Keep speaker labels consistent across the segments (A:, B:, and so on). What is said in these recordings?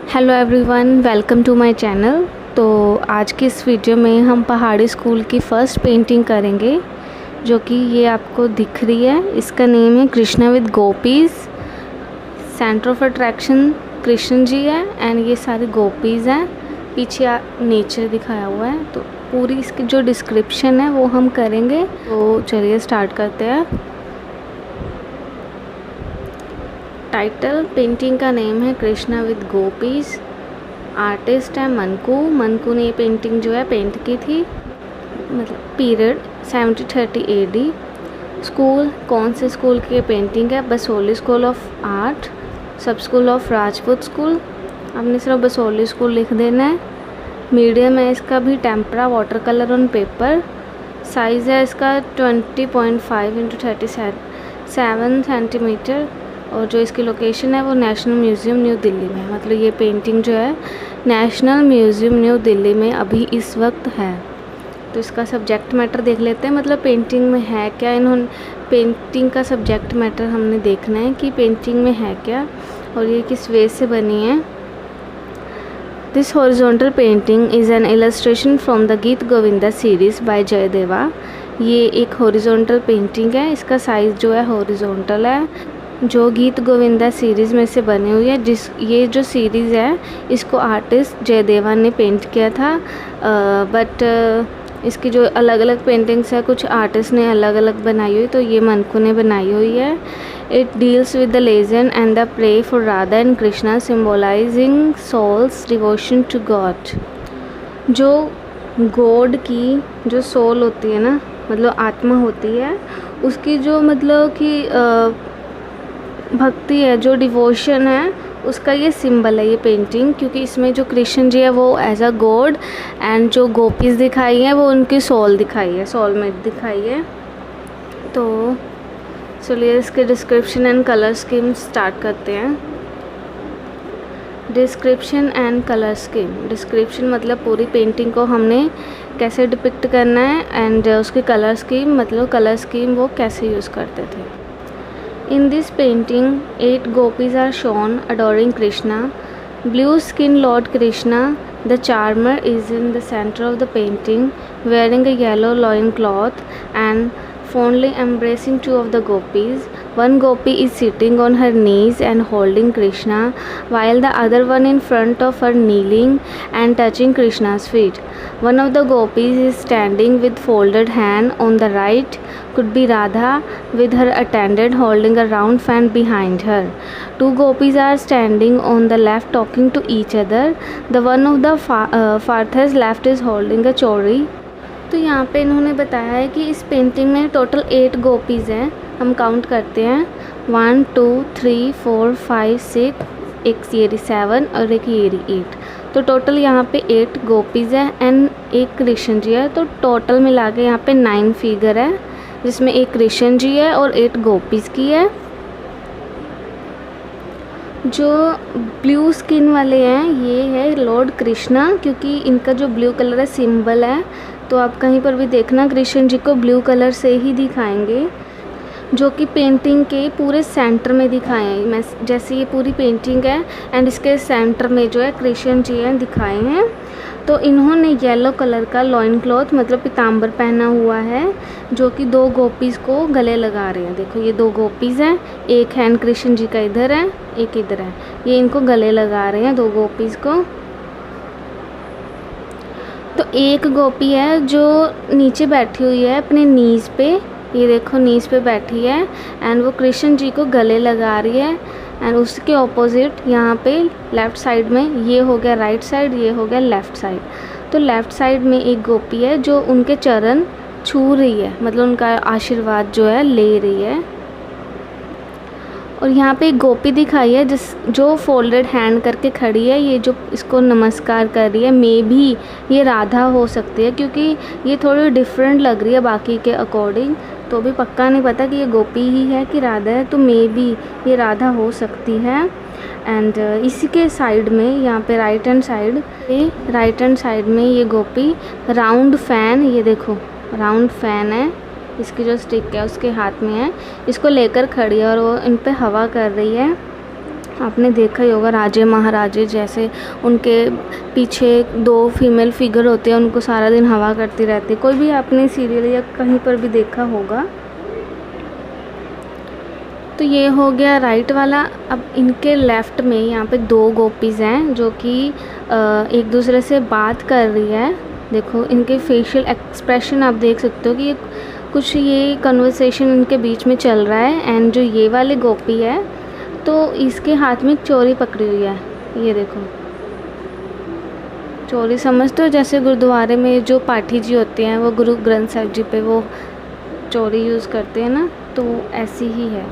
A: Hello everyone, welcome to my channel. तो आज की इस वीडियो में हम पहाड़ी स्कूल की फ़र्स्ट पेंटिंग करेंगे, जो कि ये आपको दिख रही है। इसका नेम है Krishna with Gopis. Centre of attraction Krishna ji है एंड ये सारे गोपीज़ हैं। पीछे नेचर दिखाया हुआ है। तो पूरी इसकी जो डिस्क्रिप्शन है वो हम करेंगे। तो चलिए स्टार्ट करते हैं। टाइटल पेंटिंग का नेम है कृष्णा विद गोपीज़। आर्टिस्ट है मनकू ने ये पेंटिंग जो है पेंट की थी। मतलब पीरियड 70-30 AD। स्कूल कौन से स्कूल की पेंटिंग है? बसोली स्कूल ऑफ आर्ट, सब स्कूल ऑफ राजपूत स्कूल। आपने सिर्फ बसोली स्कूल लिख देना है। मीडियम है इसका भी tempera water colour on paper. Size है इसका 20.5 × 37 सेंटीमीटर। और जो इसकी लोकेशन है वो नेशनल म्यूज़ियम न्यू दिल्ली में। मतलब ये पेंटिंग जो है नेशनल म्यूज़ियम न्यू दिल्ली में अभी इस वक्त है। तो इसका सब्जेक्ट मैटर देख लेते हैं, मतलब पेंटिंग में है क्या। इन्होंने पेंटिंग का सब्जेक्ट मैटर हमने देखना है कि पेंटिंग में है क्या और ये किस वे से बनी है। This horizontal painting is an illustration from the गीत गोविंदा सीरीज़ बाय जयदेवा। ये एक हॉरिजॉन्टल पेंटिंग है। इसका साइज़ जो है हॉरिजॉन्टल है, जो गीत गोविंदा सीरीज़ में से बनी हुई है। ये जो सीरीज़ है इसको आर्टिस्ट जयदेवा ने पेंट किया था। बट इसकी जो अलग अलग पेंटिंग्स है कुछ आर्टिस्ट ने अलग अलग बनाई हुई, तो ये मनकू ने बनाई हुई है। It deals with the legend and the pray for Radha and Krishna, symbolising souls devotion to God. जो गॉड की जो सोल होती है ना, मतलब आत्मा होती है, उसकी जो मतलब कि भक्ति है, जो डिवोशन है, उसका ये सिंबल है ये पेंटिंग। क्योंकि इसमें जो कृष्ण जी है वो एज अ गॉड एंड जो गोपीज़ दिखाई है वो उनकी सोल दिखाई है, सोलमेट दिखाई है। तो चलिए इसके description and colour scheme start करते हैं। Description and colour scheme. Description मतलब पूरी पेंटिंग को हमने कैसे डिपिक्ट करना है, एंड उसकी कलर स्कीम मतलब कलर स्कीम वो कैसे यूज़ करते थे। In this painting, 8 gopis are shown adoring Krishna. Blue-skinned Lord Krishna, the charmer, is in the center of the painting, wearing a yellow loincloth and fondly embracing 2 of the gopis. One gopi is sitting on her knees and holding Krishna, while the other one in front of her kneeling and touching Krishna's feet. One of the gopis is standing with folded hand on the right, could be Radha, with her attendant holding a round fan behind her. 2 gopis are standing on the left talking to each other. The one of the farthest left is holding a chori. तो यहाँ पे इन्होंने बताया है कि इस painting में total 8 gopis हैं। हम काउंट करते हैं 1 2 3 4 5 6, एक येरी 7 और एक येरी 8। तो टोटल यहाँ पे 8 गोपीज़ हैं एंड एक कृष्ण जी है। तो टोटल मिला के यहाँ पे 9 फिगर है, जिसमें एक कृष्ण जी है और 8 गोपीज़ की है। जो ब्लू स्किन वाले हैं ये है लॉर्ड कृष्णा, क्योंकि इनका जो ब्लू कलर है सिंबल है। तो आप कहीं पर भी देखना कृष्ण जी को ब्लू कलर से ही दिखाएंगे, जो कि पेंटिंग के पूरे सेंटर में दिखाए हैं। मैं जैसे ये पूरी पेंटिंग है एंड इसके सेंटर में जो है कृष्ण जी हैं दिखाए हैं। तो इन्होंने येलो कलर का लॉइन क्लॉथ मतलब पीताम्बर पहना हुआ है, जो कि 2 गोपीज़ को गले लगा रहे हैं। देखो ये 2 गोपीज़ हैं, एक हैंड कृष्ण जी का इधर है, एक इधर है। ये इनको गले लगा रहे हैं 2 गोपीज़ को। तो एक गोपी है जो नीचे बैठी हुई है अपने नीज़ पे, ये देखो नीज़ पे बैठी है एंड वो कृष्ण जी को गले लगा रही है। एंड उसके ऑपोजिट यहाँ पे लेफ़्ट साइड में, ये हो गया राइट साइड, ये हो गया लेफ़्ट साइड। तो लेफ़्ट साइड में एक गोपी है जो उनके चरण छू रही है, मतलब उनका आशीर्वाद जो है ले रही है। और यहाँ पे एक गोपी दिखाई है जो फोल्डेड हैंड करके खड़ी है, ये जो इसको नमस्कार कर रही है। मे भी ये राधा हो सकती है, क्योंकि ये थोड़ी डिफरेंट लग रही है बाकी के अकॉर्डिंग। तो भी पक्का नहीं पता कि ये गोपी ही है कि राधा है, तो मे भी ये राधा हो सकती है। एंड इसी के साइड में यहाँ पे राइट हैंड साइड में ये गोपी राउंड फैन, ये देखो राउंड फैन है, इसकी जो स्टिक है उसके हाथ में है, इसको लेकर खड़ी है और वो इन पे हवा कर रही है। आपने देखा ही होगा राजे महाराजे जैसे उनके पीछे 2 फीमेल फिगर होते हैं, उनको सारा दिन हवा करती रहती है। कोई भी आपने सीरियल या कहीं पर भी देखा होगा। तो ये हो गया राइट वाला। अब इनके लेफ़्ट में यहाँ पे 2 गोपीज़ हैं जो कि एक दूसरे से बात कर रही है। देखो इनके फेशियल एक्सप्रेशन आप देख सकते हो कि कुछ ये कन्वर्सेशन इनके बीच में चल रहा है। एंड जो ये वाली गोपी है तो इसके हाथ में एक चोरी पकड़ी हुई है। ये देखो, चोरी समझते हो, जैसे गुरुद्वारे में जो पाठी जी होते हैं वो गुरु ग्रंथ साहिब जी पे वो चोरी यूज़ करते हैं ना, तो ऐसी ही है।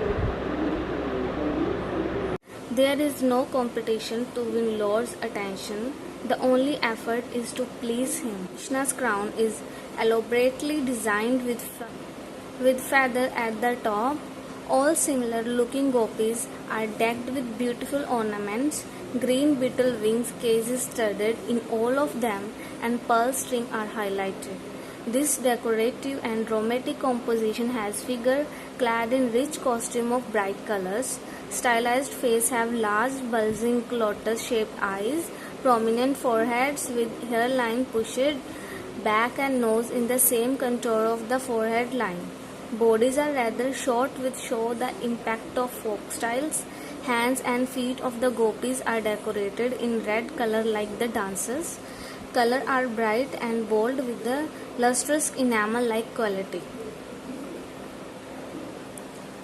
A: There is no competition to win Lord's attention. The only effort is to please him. Krishna's crown is elaborately designed with feather at the top. All similar looking gopis are decked with beautiful ornaments. Green beetle wings cases studded in all of them, and pearl string are highlighted. This decorative and dramatic composition has figure clad in rich costume of bright colors. Stylized face have large bulging lotus-shaped eyes, prominent foreheads with hairline pushed back and nose in the same contour of the forehead line. Bodies are rather short which show the impact of folk styles. Hands and feet of the gopis are decorated in red color like the dancers. Color are bright and bold with the lustrous enamel-like quality.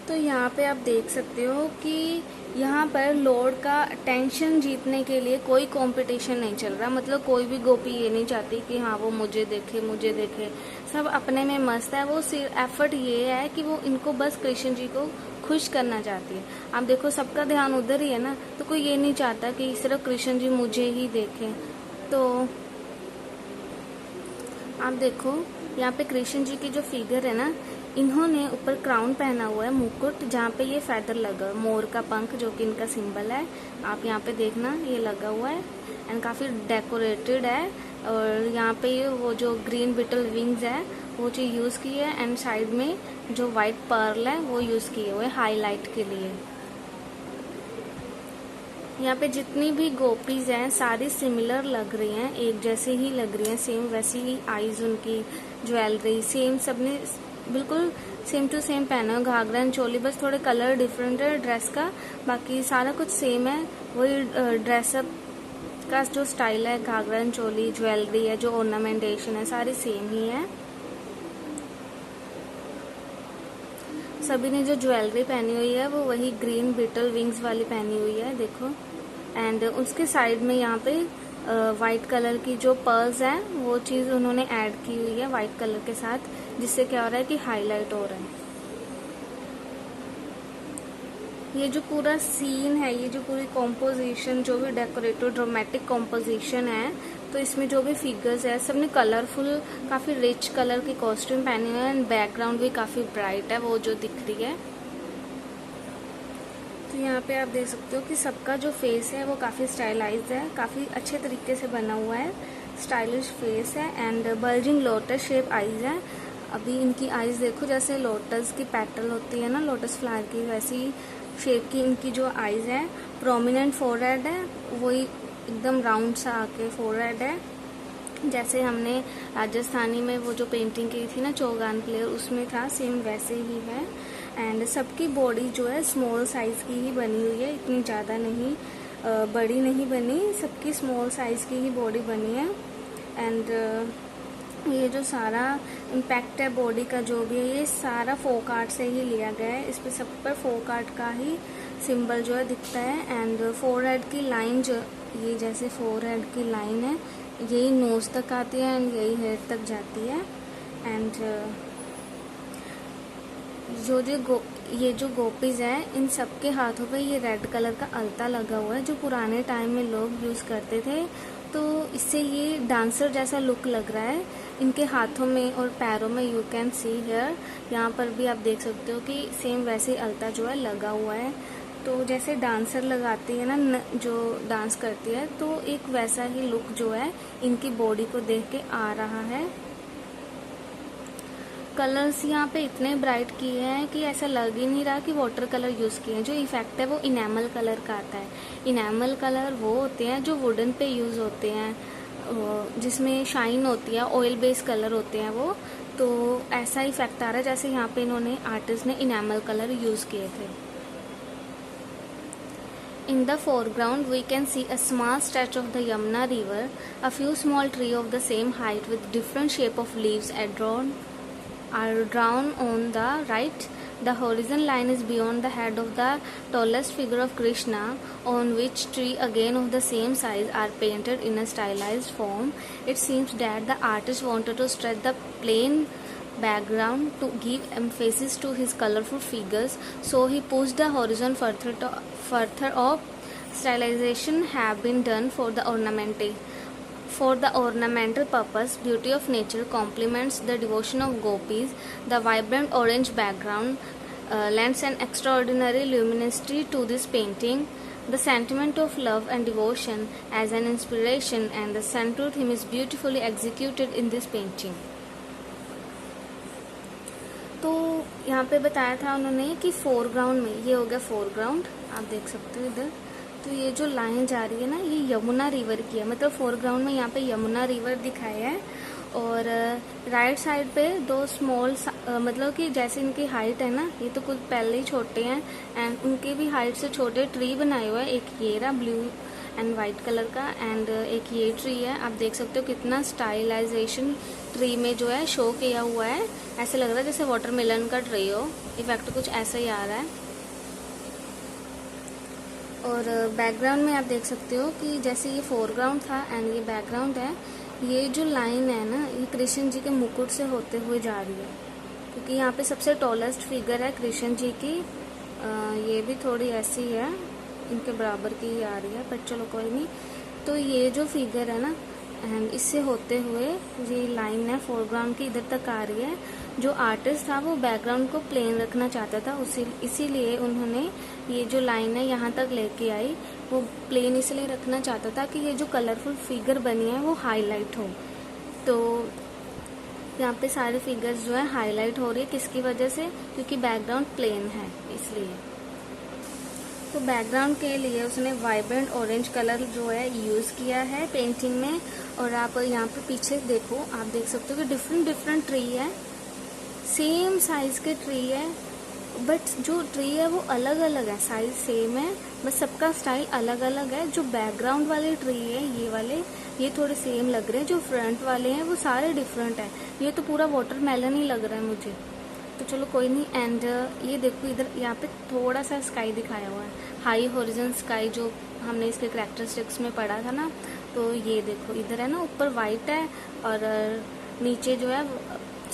A: तो यहाँ पे आप देख सकते हो कि यहाँ पर लॉर्ड का अटेंशन जीतने के लिए कोई कंपटीशन नहीं चल रहा। मतलब कोई भी गोपी ये नहीं चाहती कि हाँ वो मुझे देखे। सब अपने में मस्त है। वो सिर्फ एफर्ट ये है कि वो इनको बस कृष्ण जी को खुश करना चाहती है। आप देखो सबका ध्यान उधर ही है ना, तो कोई ये नहीं चाहता कि सिर्फ कृष्ण जी मुझे ही देखें। तो आप देखो यहाँ पे कृष्ण जी की जो फिगर है ना, इन्होंने ऊपर क्राउन पहना हुआ है, मुकुट, जहाँ पे ये फेदर लगा, मोर का पंख जो कि इनका सिंबल है। आप यहाँ पे देखना ये लगा हुआ है एंड काफ़ी डेकोरेटेड है। और यहाँ पे ये वो जो ग्रीन बिटल विंग्स है वो चीज़ यूज़ की है एंड साइड में जो वाइट पर्ल है वो यूज़ किए हुए हाईलाइट के लिए। यहाँ पे जितनी भी गोपीज हैं सारी सिमिलर लग रही हैं, एक जैसे ही लग रही हैं, सेम वैसी ही आईज, उनकी ज्वेलरी सेम, सबने बिल्कुल सेम टू सेम पहना है। घाघरा एंड चोली, बस थोड़े कलर डिफरेंट है ड्रेस का, बाकी सारा कुछ सेम है। वही ड्रेसअप का जो स्टाइल है, घाघरा एंड चोली, ज्वेलरी है, जो ऑर्नामेंटेशन है, सारी सेम ही है। सभी ने जो ज्वेलरी पहनी हुई है वो वही ग्रीन बीटल विंग्स वाली पहनी हुई है, देखो। एंड उसके साइड में यहाँ पे वाइट कलर की जो पर्ल्स है वो चीज़ उन्होंने ऐड की हुई है वाइट कलर के साथ, जिससे क्या हो रहा है कि हाईलाइट हो रहा है। ये जो पूरा सीन है, ये जो पूरी कॉम्पोजिशन, जो भी डेकोरेटिव ड्रामेटिक कॉम्पोजिशन है, तो इसमें जो भी फिगर्स है सबने कलरफुल, काफ़ी रिच कलर की कॉस्ट्यूम पहनी हुई है एंड बैकग्राउंड भी काफ़ी ब्राइट है वो जो दिख रही है। तो यहाँ पे आप देख सकते हो कि सबका जो फेस है वो काफ़ी स्टाइलाइज्ड है, काफ़ी अच्छे तरीके से बना हुआ है, स्टाइलिश फेस है and bulging lotus shape eyes है। अभी इनकी आईज देखो, जैसे लोटस की पेटल होती है ना लोटस फ्लावर की, वैसी शेप की इनकी जो आईज है। प्रोमिनेंट फोरहेड है, वही एकदम राउंड सा आके फोरहेड है, जैसे हमने राजस्थानी में वो जो पेंटिंग की थी ना चौगान प्लेयर, उसमें था, सेम वैसे ही है। एंड सबकी बॉडी जो है स्मॉल साइज़ की ही बनी हुई है, इतनी ज़्यादा नहीं, बड़ी नहीं बनी, सबकी स्मॉल साइज़ की ही बॉडी बनी है। एंड ये जो सारा इम्पैक्ट है बॉडी का जो भी है, ये सारा फोक आर्ट से ही लिया गया है। इस पर सब पर फोक आर्ट का ही सिंबल जो है दिखता है। एंड फोरहेड की लाइन जो, ये जैसे फोरहेड की लाइन है, यही नोज तक आती है एंड यही हेड तक जाती है। एंड ये जो गोपीज हैं, इन सबके हाथों पे ये रेड कलर का अलता लगा हुआ है, जो पुराने टाइम में लोग यूज़ करते थे, तो इससे ये डांसर जैसा लुक लग रहा है। इनके हाथों में और पैरों में यू कैन सी हेयर, यहाँ पर भी आप देख सकते हो कि सेम वैसे अलता जो है लगा हुआ है। तो जैसे डांसर लगाती है ना, जो डांस करती है, तो एक वैसा ही लुक जो है इनकी बॉडी को देख के आ रहा है। कलर्स यहाँ पे इतने ब्राइट किए हैं कि ऐसा लग ही नहीं रहा कि वाटर कलर यूज़ किए हैं। जो इफ़ेक्ट है वो इनेमल कलर का आता है। इनेमल कलर वो होते हैं जो वुडन पे यूज़ होते हैं, जिसमें शाइन होती है, ऑयल बेस्ड कलर होते हैं वो। तो ऐसा इफेक्ट आ रहा है जैसे यहाँ पे इन्होंने आर्टिस्ट ने इनेमल कलर यूज़ किए थे। In the foreground, we can see a small stretch of the Yamuna river. A few small trees of the same height with different shape of leaves are drawn on the right. The horizon line is beyond the head of the tallest figure of Krishna, on which tree again of the same size are painted in a stylized form. It seems that the artist wanted to stretch the plain background to give emphasis to his colorful figures, so he pushed the horizon further up. Stylization have been done for the ornamental purpose. Beauty of nature complements the devotion of gopis. The vibrant orange background lends an extraordinary luminosity to this painting. The sentiment of love and devotion as an inspiration and the central theme is beautifully executed in this painting. तो यहाँ पे बताया था उन्होंने कि foreground में, ये हो गया फोरग्राउंड, आप देख सकते हो इधर। तो ये जो लाइन जा रही है ना, ये यमुना रिवर की है। मतलब फोरग्राउंड में यहाँ पे यमुना रिवर दिखाया है, और राइट साइड पे दो स्मॉल, मतलब कि जैसे इनकी हाइट है ना, ये तो कुछ पहले ही छोटे हैं, एंड उनके भी हाइट से छोटे ट्री बनाए हुए हैं। एक ये रहा ब्लू एंड वाइट कलर का, एंड एक ये ट्री है। आप देख सकते हो कितना स्टाइलाइजेशन ट्री में जो है शो किया हुआ है। ऐसे लग रहा है जैसे वाटरमेलन का ट्री हो, इफेक्ट कुछ ऐसा ही आ रहा है। और बैकग्राउंड में आप देख सकते हो कि जैसे ये फोरग्राउंड था एंड ये बैकग्राउंड है। ये जो लाइन है ना, ये कृष्ण जी के मुकुट से होते हुए जा रही है, क्योंकि यहाँ पे सबसे टॉलेस्ट फिगर है कृष्ण जी की। ये भी थोड़ी ऐसी है, इनके बराबर की ही आ रही है, पर चलो कोई नहीं। तो ये जो फिगर है ना, एंड इससे होते हुए ये लाइन है फोरग्राउंड की इधर तक आ रही है। जो आर्टिस्ट था वो बैकग्राउंड को प्लेन रखना चाहता था, इसीलिए उन्होंने ये जो लाइन है यहाँ तक लेके आई। वो प्लेन इसलिए रखना चाहता था कि ये जो कलरफुल फिगर बनी है वो हाईलाइट हो। तो यहाँ पे सारे फिगर्स जो है हाईलाइट हो रही है, किसकी वजह से? क्योंकि बैकग्राउंड प्लेन है, इसलिए। तो बैकग्राउंड के लिए उसने वाइब्रेंट ऑरेंज कलर जो है यूज़ किया है पेंटिंग में। और आप यहाँ पे पीछे देखो, आप देख सकते हो कि डिफरेंट ट्री है, सेम साइज के ट्री है, बट जो ट्री है वो अलग अलग है, साइज सेम है, बस सबका स्टाइल अलग अलग है। जो बैकग्राउंड वाले ट्री है ये वाले, ये थोड़े सेम लग रहे हैं। जो फ्रंट वाले हैं वो सारे डिफरेंट है। ये तो पूरा वाटरमेलन ही लग रहा है मुझे। तो चलो कोई नहीं। एंड ये देखो इधर यहाँ पे थोड़ा सा स्काई दिखाया हुआ है, हाई हॉरिजन स्काई, जो हमने इसके कैरेक्टरिस्टिक्स में पढ़ा था ना। तो ये देखो इधर है ना, ऊपर वाइट है और नीचे जो है,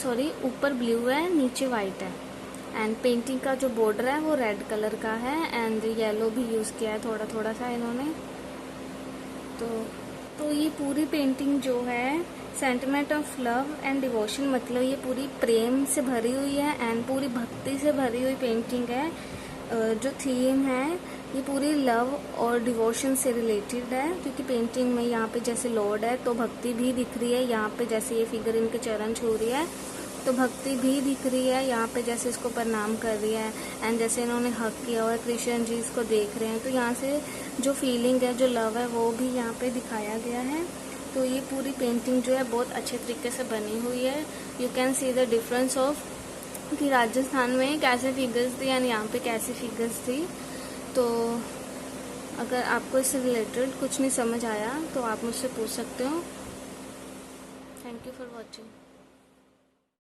A: सॉरी, ऊपर ब्लू है, नीचे वाइट है। एंड पेंटिंग का जो बॉर्डर है वो रेड कलर का है, एंड येलो भी यूज़ किया है थोड़ा थोड़ा सा इन्होंने। तो ये पूरी पेंटिंग जो है sentiment of love and devotion, मतलब ये पूरी प्रेम से भरी हुई है एंड पूरी भक्ति से भरी हुई पेंटिंग है। जो थीम है ये पूरी लव और डिवोशन से रिलेटेड है, क्योंकि पेंटिंग में यहाँ पे जैसे लॉर्ड है तो भक्ति भी दिख रही है। यहाँ पे जैसे ये फिगर इनके चरण छू रही है तो भक्ति भी दिख रही है। यहाँ पे जैसे इसको प्रणाम कर रही है, एंड जैसे इन्होंने हक किया हुआ है, कृष्ण जी इसको देख रहे हैं, तो यहाँ से जो फीलिंग है, जो लव है, वो भी यहाँ पे दिखाया गया है। तो ये पूरी पेंटिंग जो है बहुत अच्छे तरीके से बनी हुई है। You can see the difference of कि राजस्थान में कैसे फिगर्स थी एंड यहाँ पे कैसी फिगर्स थी। तो अगर आपको इससे रिलेटेड कुछ नहीं समझ आया तो आप मुझसे पूछ सकते हो। Thank you for watching.